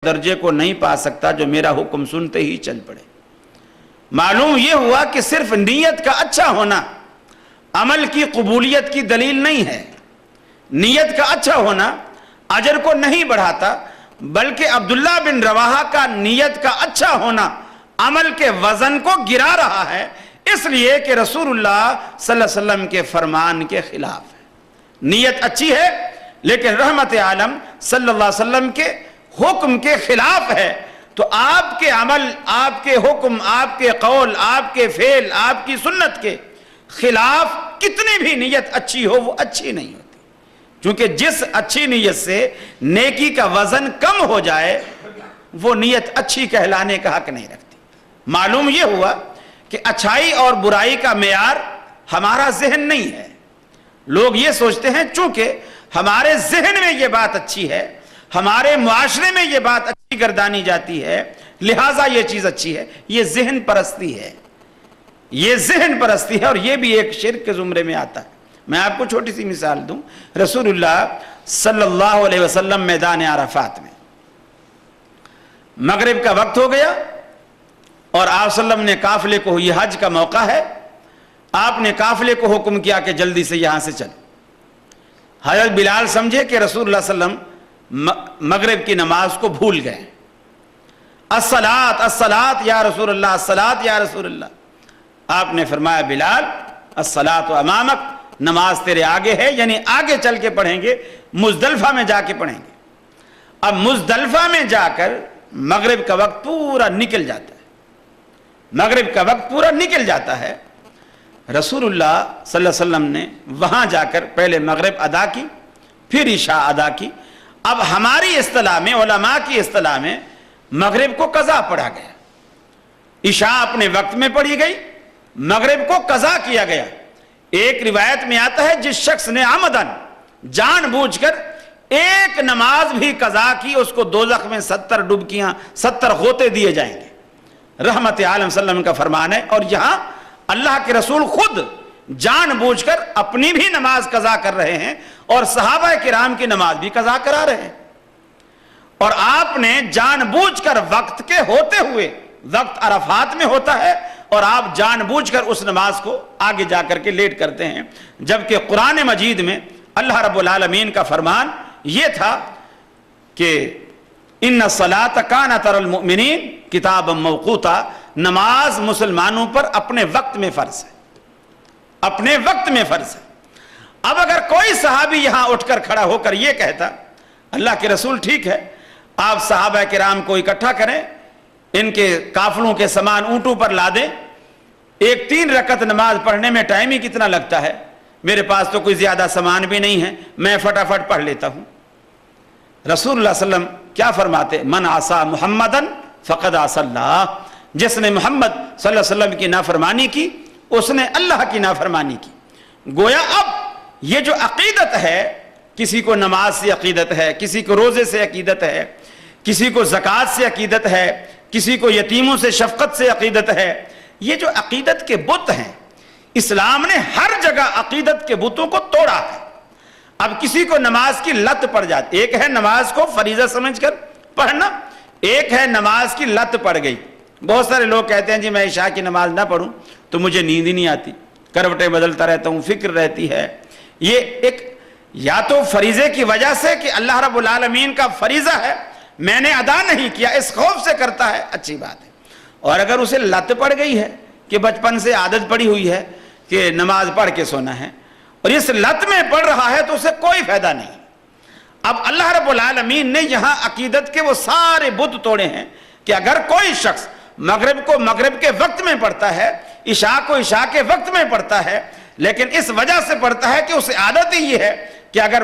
درجے کو نہیں پا سکتا جو میرا حکم سنتے ہی چل پڑے۔ معلوم یہ ہوا کہ صرف نیت کا اچھا ہونا عمل کی قبولیت کی دلیل نہیں ہے۔ نیت کا اچھا ہونا اجر کو نہیں بڑھاتا، بلکہ عبداللہ بن رواحہ کا نیت کا اچھا ہونا عمل کے وزن کو گرا رہا ہے، اس لیے کہ رسول اللہ صلی اللہ علیہ وسلم کے فرمان کے خلاف ہے۔ نیت اچھی ہے لیکن رحمت عالم صلی اللہ علیہ وسلم کے حکم کے خلاف ہے، تو آپ کے عمل، آپ کے حکم، آپ کے قول، آپ کے فعل، آپ کی سنت کے خلاف کتنی بھی نیت اچھی ہو وہ اچھی نہیں ہوتی، کیونکہ جس اچھی نیت سے نیکی کا وزن کم ہو جائے وہ نیت اچھی کہلانے کا حق نہیں رکھتی۔ معلوم یہ ہوا کہ اچھائی اور برائی کا معیار ہمارا ذہن نہیں ہے۔ لوگ یہ سوچتے ہیں چونکہ ہمارے ذہن میں یہ بات اچھی ہے، ہمارے معاشرے میں یہ بات اچھی گردانی جاتی ہے، لہٰذا یہ چیز اچھی ہے۔ یہ ذہن پرستی ہے، یہ ذہن پرستی ہے، اور یہ بھی ایک شرک کے زمرے میں آتا ہے۔ میں آپ کو چھوٹی سی مثال دوں، رسول اللہ صلی اللہ علیہ وسلم میدان عرفات میں مغرب کا وقت ہو گیا اور آپ صلی اللہ علیہ وسلم نے قافلے کو، یہ حج کا موقع ہے، آپ نے قافلے کو حکم کیا کہ جلدی سے یہاں سے چل۔ حضرت بلال سمجھے کہ رسول اللہ صلی اللہ علیہ وسلم مغرب کی نماز کو بھول گئے۔ الصلاۃ الصلاۃ یا رسول اللہ، الصلاۃ یا رسول اللہ۔ آپ نے فرمایا بلال الصلاۃ امامک، نماز تیرے آگے ہے، یعنی آگے چل کے پڑھیں گے، مزدلفہ میں جا کے پڑھیں گے۔ اب مزدلفہ میں جا کر مغرب کا وقت پورا نکل جاتا ہے، مغرب کا وقت پورا نکل جاتا ہے۔ رسول اللہ صلی اللہ علیہ وسلم نے وہاں جا کر پہلے مغرب ادا کی، پھر عشاء ادا کی۔ اب ہماری اصطلاح میں، علماء کی اصطلاح میں، مغرب کو قضا پڑھا گیا، عشاء اپنے وقت میں پڑھی گئی، مغرب کو قضا کیا گیا۔ ایک روایت میں آتا ہے جس شخص نے عمدن، جان بوجھ کر ایک نماز بھی قضا کی، اس کو دوزخ میں 70 ڈبکیاں، 70 غوطے دیے جائیں گے۔ رحمت عالم صلی اللہ علیہ وسلم کا فرمان ہے، اور یہاں اللہ کے رسول خود جان بوجھ کر اپنی بھی نماز قضا کر رہے ہیں اور صحابہ کرام کی نماز بھی قضا کرا رہے ہیں، اور آپ نے جان بوجھ کر وقت کے ہوتے ہوئے، وقت عرفات میں ہوتا ہے اور آپ جان بوجھ کر اس نماز کو آگے جا کر کے لیٹ کرتے ہیں، جبکہ قرآن مجید میں اللہ رب العالمین کا فرمان یہ تھا کہ ان الصلاۃ کانت علی المؤمنین کتابا موقوتا، نماز مسلمانوں پر اپنے وقت میں فرض ہے، اپنے وقت میں فرض ہے۔ اب اگر کوئی صحابی یہاں اٹھ کر کھڑا ہو کر یہ کہتا اللہ کے رسول ٹھیک ہے، آپ صحابہ کرام کو اکٹھا کریں، ان کے قافلوں کے سامان اونٹوں پر لا دیں، ایک 3 رکعت نماز پڑھنے میں ٹائم ہی کتنا لگتا ہے، میرے پاس تو کوئی زیادہ سامان بھی نہیں ہے، میں فٹافٹ پڑھ لیتا ہوں۔ رسول اللہ صلی اللہ علیہ وسلم کیا فرماتے؟ من عصا محمدن فقد عصا اللہ، جس نے محمد صلی اللہ علیہ وسلم کی نافرمانی کی اس نے اللہ کی نافرمانی کی۔ گویا اب یہ جو عقیدت ہے، کسی کو نماز سے عقیدت ہے، کسی کو روزے سے عقیدت ہے، کسی کو زکوٰۃ سے عقیدت ہے، کسی کو یتیموں سے شفقت سے عقیدت ہے، یہ جو عقیدت کے بت ہیں، اسلام نے ہر جگہ عقیدت کے بتوں کو توڑا ہے۔ اب کسی کو نماز کی لت پڑ جاتی، ایک ہے نماز کو فریضہ سمجھ کر پڑھنا، ایک ہے نماز کی لت پڑ گئی۔ بہت سارے لوگ کہتے ہیں جی میں عشاء کی نماز نہ پڑھوں تو مجھے نیند ہی نہیں آتی، کروٹیں بدلتا رہتا ہوں، فکر رہتی ہے۔ یہ ایک یا تو فریضے کی وجہ سے کہ اللہ رب العالمین کا فریضہ ہے میں نے ادا نہیں کیا، اس خوف سے کرتا ہے، اچھی بات ہے۔ اور اگر اسے لت پڑ گئی ہے کہ بچپن سے عادت پڑی ہوئی ہے کہ نماز پڑھ کے سونا ہے اور اس لت میں پڑھ رہا ہے تو اسے کوئی فائدہ نہیں۔ اب اللہ رب العالمین نے یہاں عقیدت کے وہ سارے بت توڑے ہیں کہ اگر کوئی شخص مغرب کو مغرب کے وقت میں پڑھتا ہے، عشاء کو عشاء کے وقت میں پڑھتا ہے، لیکن اس وجہ سے پڑھتا ہے کہ اسے عادت ہی یہ ہے کہ اگر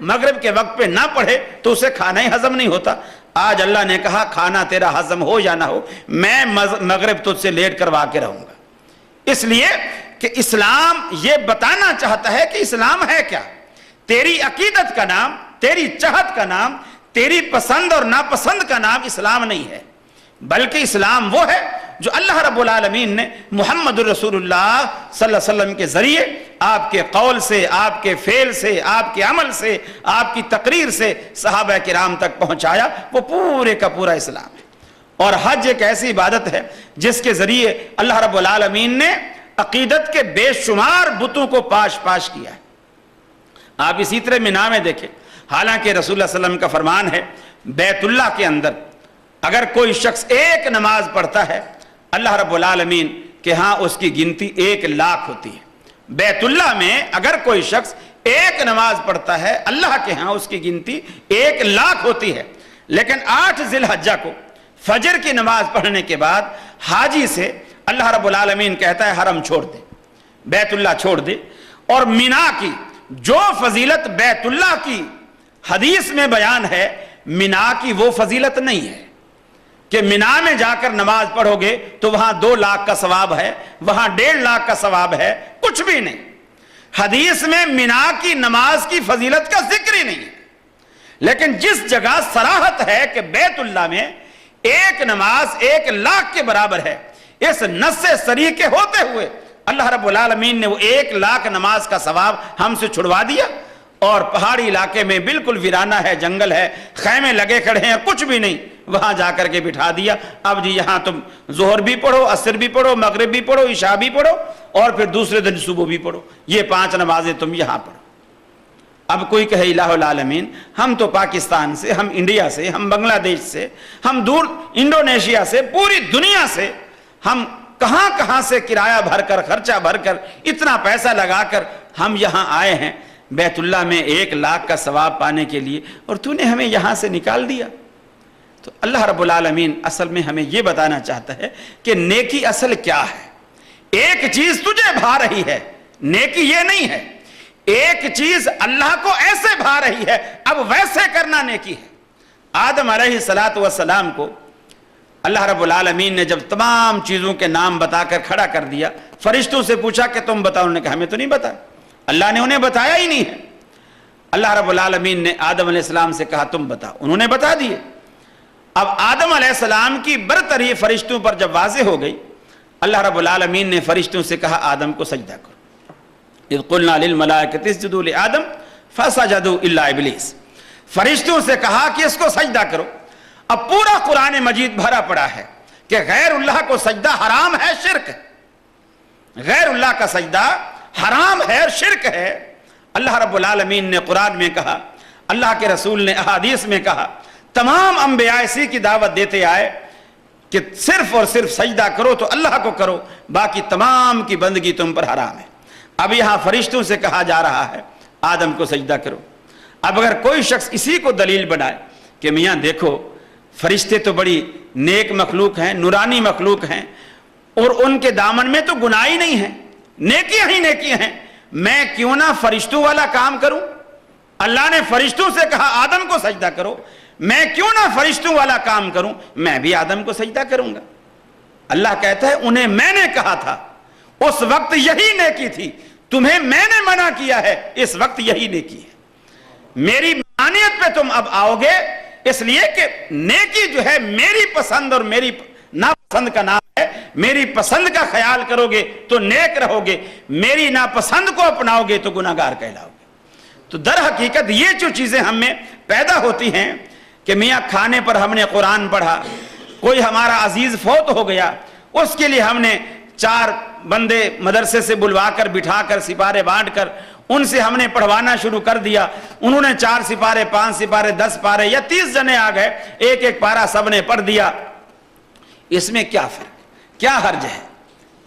مغرب کے وقت پہ نہ پڑھے تو اسے کھانا ہی ہضم نہیں ہوتا۔ آج اللہ نے کہا کھانا تیرا ہضم ہو یا نہ ہو، میں مغرب تجھ سے لیٹ کروا کے رہوں گا۔ اس لیے کہ اسلام یہ بتانا چاہتا ہے کہ اسلام ہے کیا۔ تیری عقیدت کا نام، تیری چاہت کا نام، تیری پسند اور ناپسند کا نام اسلام نہیں ہے۔ بلکہ اسلام وہ ہے جو اللہ رب العالمین نے محمد الرسول اللہ صلی اللہ علیہ وسلم کے ذریعے آپ کے قول سے، آپ کے فعل سے، آپ کے عمل سے، آپ کی تقریر سے صحابہ کرام تک پہنچایا، وہ پورے کا پورا اسلام ہے۔ اور حج ایک ایسی عبادت ہے جس کے ذریعے اللہ رب العالمین نے عقیدت کے بے شمار بتوں کو پاش پاش کیا ہے۔ آپ اسی طرح مینا میں دیکھیں، حالانکہ رسول اللہ صلی اللہ علیہ وسلم کا فرمان ہے بیت اللہ کے اندر اگر کوئی شخص ایک نماز پڑھتا ہے اللہ رب العالمین کے ہاں اس کی گنتی 1,00,000 ہوتی ہے۔ بیت اللہ میں اگر کوئی شخص ایک نماز پڑھتا ہے اللہ کے ہاں اس کی گنتی 1,00,000 ہوتی ہے۔ لیکن 8 ذی الحجہ کو فجر کی نماز پڑھنے کے بعد حاجی سے اللہ رب العالمین کہتا ہے حرم چھوڑ دے، بیت اللہ چھوڑ دے۔ اور مینا کی جو فضیلت بیت اللہ کی حدیث میں بیان ہے، مینا کی وہ فضیلت نہیں ہے کہ مینا میں جا کر نماز پڑھو گے تو وہاں 2,00,000 کا ثواب ہے، وہاں 1,50,000 کا ثواب ہے، کچھ بھی نہیں۔ حدیث میں مینا کی نماز کی فضیلت کا ذکر ہی نہیں ہے۔ لیکن جس جگہ صراحت ہے کہ بیت اللہ میں ایک نماز 1,00,000 کے برابر ہے، اس نص صریح کے ہوتے ہوئے اللہ رب العالمین نے وہ 1,00,000 نماز کا ثواب ہم سے چھڑوا دیا۔ اور پہاڑی علاقے میں بالکل ویرانہ ہے، جنگل ہے، خیمے لگے کھڑے ہیں، کچھ بھی نہیں، وہاں جا کر کے بٹھا دیا۔ اب جی یہاں تم ظہر بھی پڑھو، عصر بھی پڑھو، مغرب بھی پڑھو، عشاء بھی پڑھو، اور پھر دوسرے دن صبح بھی پڑھو، یہ 5 نمازیں تم یہاں پڑھو۔ اب کوئی کہے الہ العالمین ہم تو پاکستان سے، ہم انڈیا سے، ہم بنگلہ دیش سے، ہم دور انڈونیشیا سے، پوری دنیا سے، ہم کہاں کہاں سے کرایہ بھر کر، خرچہ بھر کر، اتنا پیسہ لگا کر ہم یہاں آئے ہیں بیت اللہ میں 1,00,000 کا ثواب پانے کے لیے، اور تو نے ہمیں یہاں سے نکال دیا۔ تو اللہ رب العالمین اصل میں ہمیں یہ بتانا چاہتا ہے کہ نیکی اصل کیا ہے۔ ایک چیز تجھے بھا رہی ہے، نیکی یہ نہیں ہے۔ ایک چیز اللہ کو ایسے بھا رہی ہے، اب ویسے کرنا نیکی ہے۔ آدم علیہ السلام کو اللہ رب العالمین نے جب تمام چیزوں کے نام بتا کر کھڑا کر دیا، فرشتوں سے پوچھا کہ تم بتاؤ، انہوں نے کہا ہمیں تو نہیں بتا، اللہ نے انہیں بتایا ہی نہیں ہے۔ اللہ رب العالمین نے آدم علیہ السلام سے کہا تم بتاؤ، انہوں نے بتا دیے۔ اب آدم علیہ السلام کی برتری فرشتوں پر جب واضح ہو گئی، اللہ رب العالمین نے فرشتوں سے کہا آدم کو سجدہ کرو۔ اذ قلنا للملائکۃ اسجدوا لآدم فسجدوا الا ابلیس، فرشتوں سے کہا کہ اس کو سجدہ کرو۔ اب پورا قرآن مجید بھرا پڑا ہے کہ غیر اللہ کو سجدہ حرام ہے، شرک ہے، غیر اللہ کا سجدہ حرام ہے، شرک ہے۔ اللہ رب العالمین نے قرآن میں کہا، اللہ کے رسول نے احادیث میں کہا، تمام انبیاء اسی کی دعوت دیتے آئے کہ صرف اور صرف سجدہ کرو تو اللہ کو کرو، باقی تمام کی بندگی تم پر حرام ہے۔ اب یہاں فرشتوں سے کہا جا رہا ہے آدم کو سجدہ کرو۔ اب اگر کوئی شخص اسی کو دلیل بنائے کہ میاں دیکھو فرشتے تو بڑی نیک مخلوق ہیں، نورانی مخلوق ہیں، اور ان کے دامن میں تو گناہ ہی نہیں ہے، نیکیاں ہی نیکیاں ہیں، میں کیوں نہ فرشتوں والا کام کروں؟ اللہ نے فرشتوں سے کہا آدم کو سجدہ کرو، میں کیوں نہ فرشتوں والا کام کروں، میں بھی آدم کو سجدہ کروں گا۔ اللہ کہتا ہے انہیں میں نے کہا تھا، اس وقت یہی نیکی تھی، تمہیں میں نے منع کیا ہے، اس وقت یہی نیکی ہے۔ میری مانیت پہ تم اب آؤ گے، اس لیے کہ نیکی جو ہے میری پسند اور میری ناپسند کا نام ہے۔ میری پسند کا خیال کرو گے تو نیک رہو گے، میری ناپسند کو اپناؤ گے تو گناہگار کہلاؤ گے۔ تو در حقیقت یہ جو چیزیں ہم میں پیدا ہوتی ہیں کہ میاں کھانے پر ہم نے قرآن پڑھا، کوئی ہمارا عزیز فوت ہو گیا، اس کے لیے ہم نے 4 بندے مدرسے سے بلوا کر بٹھا کر سپارے بانٹ کر ان سے ہم نے پڑھوانا شروع کر دیا، انہوں نے 4 سپارے 5 سپارے 10 پارے یا 30 جنے آ گئے، ایک پارا سب نے پڑھ دیا۔ اس میں کیا فرق، کیا حرج ہے؟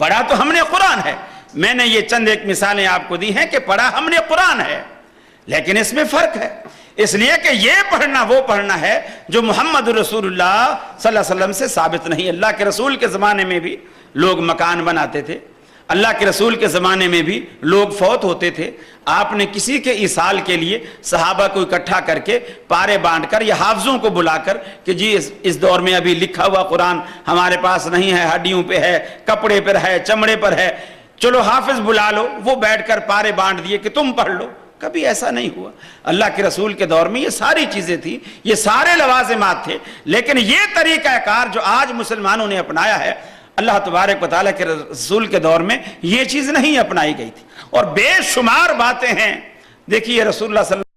پڑھا تو ہم نے قرآن ہے۔ میں نے یہ چند ایک مثالیں آپ کو دی ہیں کہ پڑھا ہم نے قرآن ہے، لیکن اس میں فرق ہے، اس لیے کہ یہ پڑھنا وہ پڑھنا ہے جو محمد رسول اللہ صلی اللہ علیہ وسلم سے ثابت نہیں۔ اللہ کے رسول کے زمانے میں بھی لوگ مکان بناتے تھے، اللہ کے رسول کے زمانے میں بھی لوگ فوت ہوتے تھے۔ آپ نے کسی کے ایصال کے لیے صحابہ کو اکٹھا کر کے پارے بانٹ کر یا حافظوں کو بلا کر کہ جی اس دور میں ابھی لکھا ہوا قرآن ہمارے پاس نہیں ہے، ہڈیوں پہ ہے، کپڑے پر ہے، چمڑے پر ہے، چلو حافظ بلا لو، وہ بیٹھ کر پارے بانٹ دیے کہ تم پڑھ لو۔ کبھی ایسا نہیں ہوا. اللہ کے رسول کے دور میں یہ ساری چیزیں تھیں, یہ سارے لوازمات تھے, لیکن یہ طریقہ کار جو آج مسلمانوں نے اپنایا ہے, اللہ تبارک و تعالیٰ کے رسول کے دور میں یہ چیز نہیں اپنائی گئی تھی. اور بے شمار باتیں ہیں. دیکھیے رسول اللہ صلی اللہ